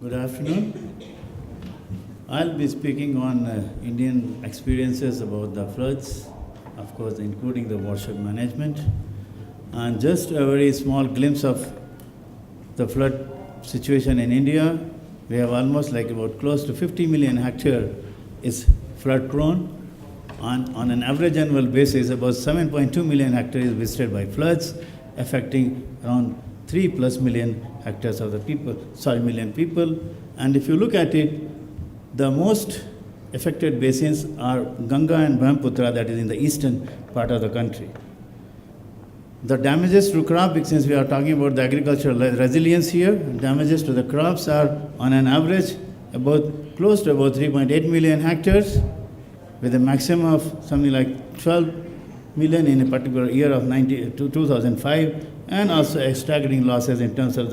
Good afternoon. I'll be speaking on Indian experiences about the floods, of course, including the watershed management, and just a very small glimpse of the flood situation in India. We have almost like about close to 50 million hectare is flood prone. On an average annual basis, about 7.2 million hectares is visited by floods, affecting around 3 plus million hectares of the million people. And if you look at it, the most affected basins are Ganga and Brahmaputra, that is in the eastern part of the country. The damages to crops, since we are talking about the agricultural resilience here, damages to the crops are on an average close to about 3.8 million hectares, with a maximum of something like 12 million in a particular year of 2005, and also staggering losses in terms of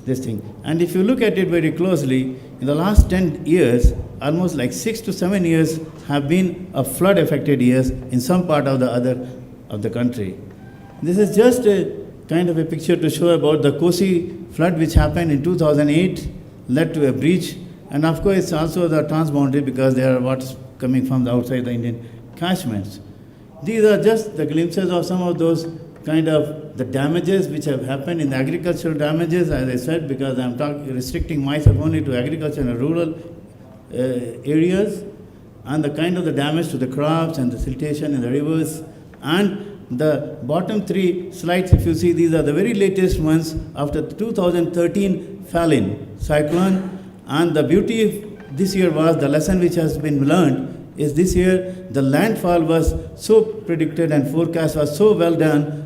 this thing. And if you look at it very closely, in the last 10 years, almost like 6 to 7 years have been flood affected years in some part of the country. This is just a kind of a picture to show about the Kosi flood which happened in 2008, led to a breach, and of course it's also the transboundary because there are what's coming from the outside the Indian catchments. These are just the glimpses of some of those kind of the damages which have happened in the agricultural damages, as I said, because I'm restricting myself only to agriculture and rural areas, and the kind of the damage to the crops and the siltation in the rivers. And the bottom three slides, if you see, these are the very latest ones after the 2013 Falin cyclone. And the beauty this year was, the lesson which has been learned is this year the landfall was so predicted and forecast was so well done,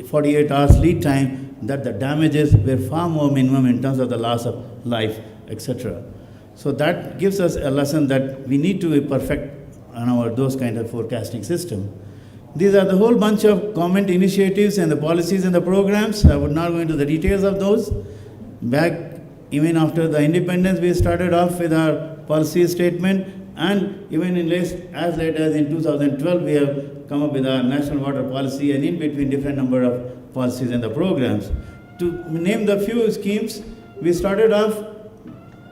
48 hours lead time, that the damages were far more minimum in terms of the loss of life, etc. So that gives us a lesson that we need to be perfect on those kind of forecasting system. These are the whole bunch of government initiatives and the policies and the programs. I would not go into the details of those. Back even after the independence, we started off with our policy statement, and even as late as in 2012, we have come up with our national water policy, and in between different number of policies and the programs. To name the few schemes, we started off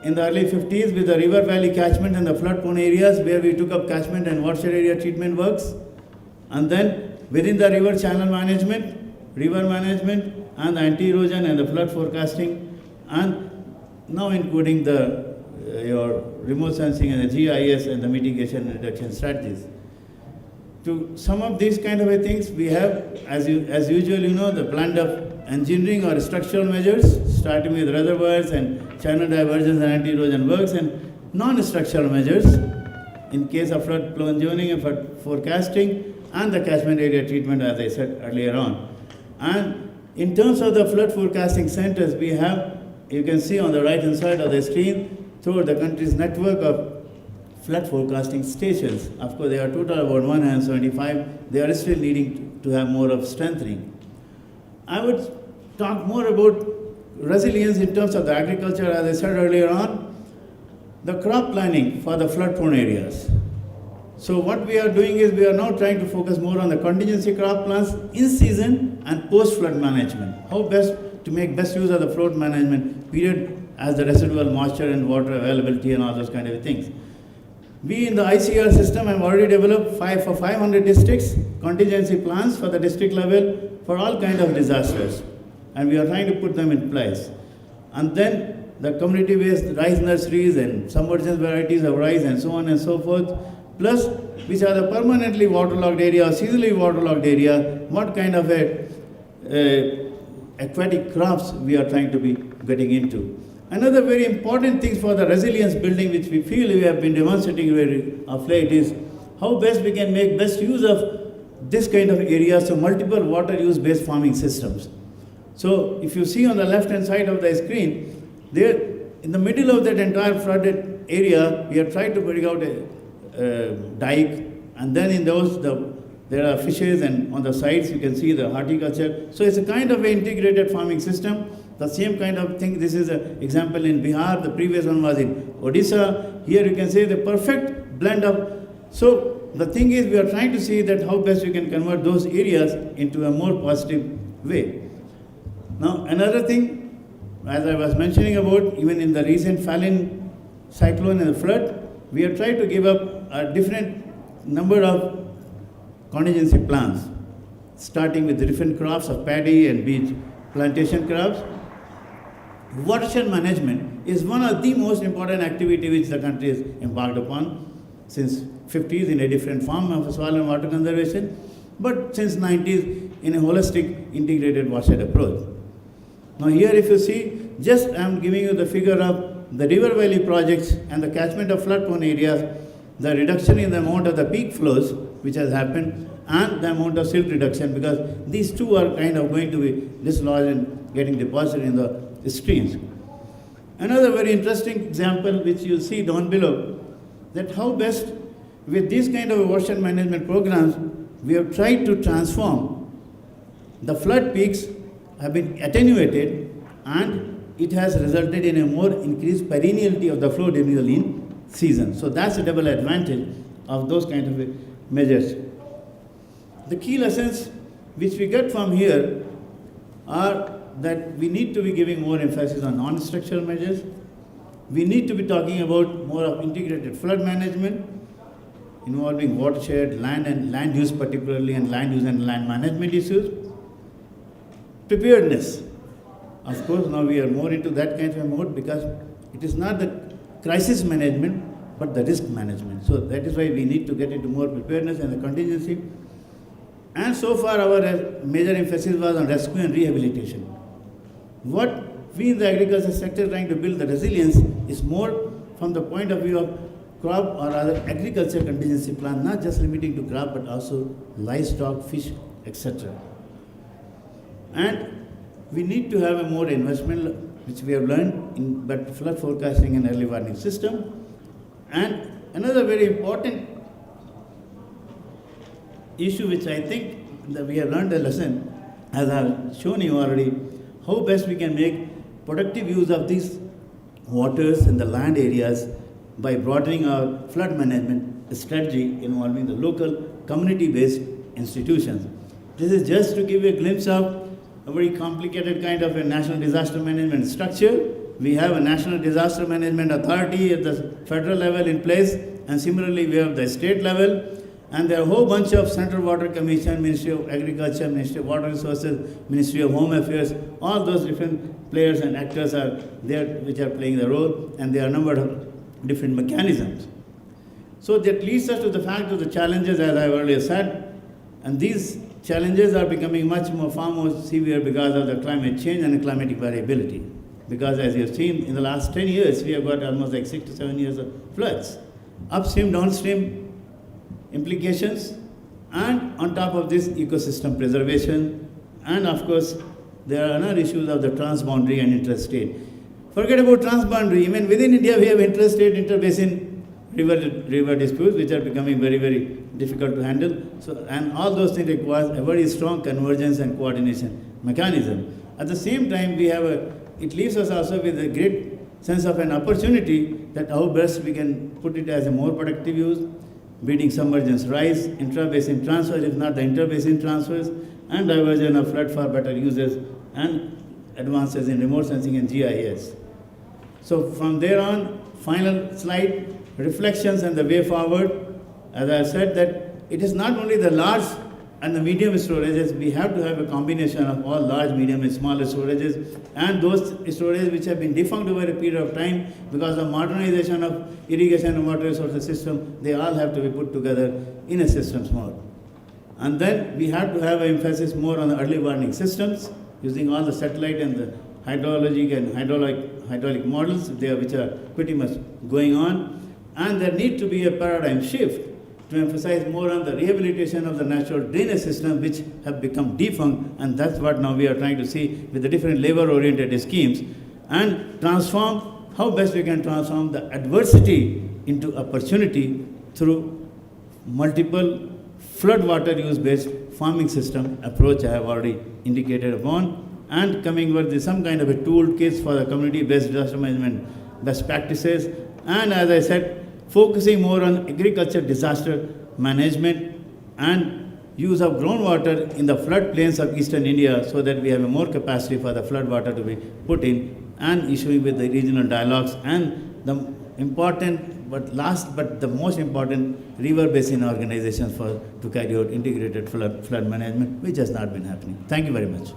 in the early 50s with the river valley catchment and the flood prone areas, where we took up catchment and watershed area treatment works. And then within the river channel management, river management, and the anti-erosion and the flood forecasting, and now including your remote sensing and the GIS and the mitigation and reduction strategies. To sum up these kind of things, we have, as usual, the blend of engineering or structural measures, starting with reservoirs and channel diversions and anti-erosion works, and non-structural measures in case of flood plain zoning and flood forecasting, and the catchment area treatment, as I said earlier on. And in terms of the flood forecasting centers, we have, you can see on the right hand side of the screen, throughout the country's network of flood forecasting stations. Of course, there are total about 175. They are still needing to have more of strengthening. I would talk more about resilience in terms of the agriculture, as I said earlier on, the crop planning for the flood prone areas. So what we are doing is we are now trying to focus more on the contingency crop plans in season and post flood management. How best to make best use of the flood management period as the residual moisture and water availability and all those kind of things. We in the ICR system have already developed 500 districts, contingency plans for the district level for all kind of disasters. And we are trying to put them in place. And then the community-based rice nurseries and submergence varieties of rice and so on and so forth, plus which are the permanently waterlogged area or seasonally waterlogged area, what kind of aquatic crops we are trying to be getting into. Another very important thing for the resilience building, which we feel we have been demonstrating very of late, is how best we can make best use of this kind of areas, so multiple water use based farming systems. So if you see on the left hand side of the screen, there in the middle of that entire flooded area, we have tried to bring out a dike, and then in those there are fishes, and on the sides you can see the horticulture. So it's a kind of integrated farming system. The same kind of thing, this is an example in Bihar, the previous one was in Odisha. Here you can see the perfect blend of, so the thing is we are trying to see that how best we can convert those areas into a more positive way. Now another thing, as I was mentioning about, even in the recent Falin cyclone and the flood, we have tried to give up a different number of contingency plans, starting with different crops of paddy and beet plantation crops. Watershed management is one of the most important activity which the country has embarked upon since 50s in a different form of soil and water conservation, but since 90s in a holistic integrated watershed approach. Now here if you see, just I am giving you the figure of the river valley projects and the catchment of flood prone areas, the reduction in the amount of the peak flows which has happened and the amount of silt reduction, because these two are kind of going to be dislodged and getting deposited in the streams. Another very interesting example which you see down below, that how best with these kind of watershed management programs we have tried to transform the flood peaks have been attenuated and it has resulted in a more increased perenniality of the flow during the lean season. So that's a double advantage of those kind of measures. The key lessons which we get from here are that we need to be giving more emphasis on non-structural measures. We need to be talking about more of integrated flood management involving watershed, land and land use particularly, and land use and land management issues. Preparedness. Of course, now we are more into that kind of mode because it is not the crisis management but the risk management. So that is why we need to get into more preparedness and the contingency. And so far our major emphasis was on rescue and rehabilitation. What we in the agriculture sector are trying to build the resilience is more from the point of view of crop or other agriculture contingency plan, not just limiting to crop but also livestock, fish, etc. And we need to have a more investment which we have learned in better flood forecasting and early warning system. And another very important issue which I think that we have learned a lesson, as I have shown you already, how best we can make productive use of these waters in the land areas by broadening our flood management strategy involving the local community-based institutions. This is just to give you a glimpse of a very complicated kind of a national disaster management structure. We have a National Disaster Management Authority at the federal level in place, and similarly we have the state level. And there are a whole bunch of Central Water Commission, Ministry of Agriculture, Ministry of Water Resources, Ministry of Home Affairs, all those different players and actors are there which are playing the role, and there are a number of different mechanisms. So that leads us to the fact of the challenges, as I earlier said, and these challenges are becoming far more severe because of the climate change and the climatic variability. Because as you have seen, in the last 10 years, we have got almost like 6 to 7 years of floods. Upstream, downstream implications, and on top of this, ecosystem preservation, and of course, there are other issues of the transboundary and interstate. Forget about transboundary, even within India, we have interstate, interbasin river disputes, which are becoming very, very difficult to handle. So, and all those things require a very strong convergence and coordination mechanism. At the same time, it leaves us also with a great sense of an opportunity that how best we can put it as a more productive use, beating submergence rise, intra-basin transfers, if not the inter-basin transfers, and diversion of flood for better uses, and advances in remote sensing and GIS. So from there on, final slide, reflections and the way forward. As I said, that it is not only the large and the medium storages, we have to have a combination of all large, medium and smaller storages, and those storages which have been defunct over a period of time because of modernization of irrigation and water resources system, they all have to be put together in a systems mode. And then we have to have an emphasis more on the early warning systems, using all the satellite and the hydrologic and hydraulic models which are pretty much going on. And there need to be a paradigm shift to emphasize more on the rehabilitation of the natural drainage system which have become defunct, and that's what now we are trying to see with the different labor-oriented schemes, and transform, how best we can transform the adversity into opportunity through multiple flood water use-based farming system approach I have already indicated upon, and coming with some kind of a toolkit for the community-based disaster management best practices, and as I said, focusing more on agriculture disaster management and use of groundwater in the floodplains of eastern India so that we have a more capacity for the flood water to be put in and issuing with the regional dialogues and the important but the most important river basin organizations to carry out integrated flood management, which has not been happening. Thank you very much.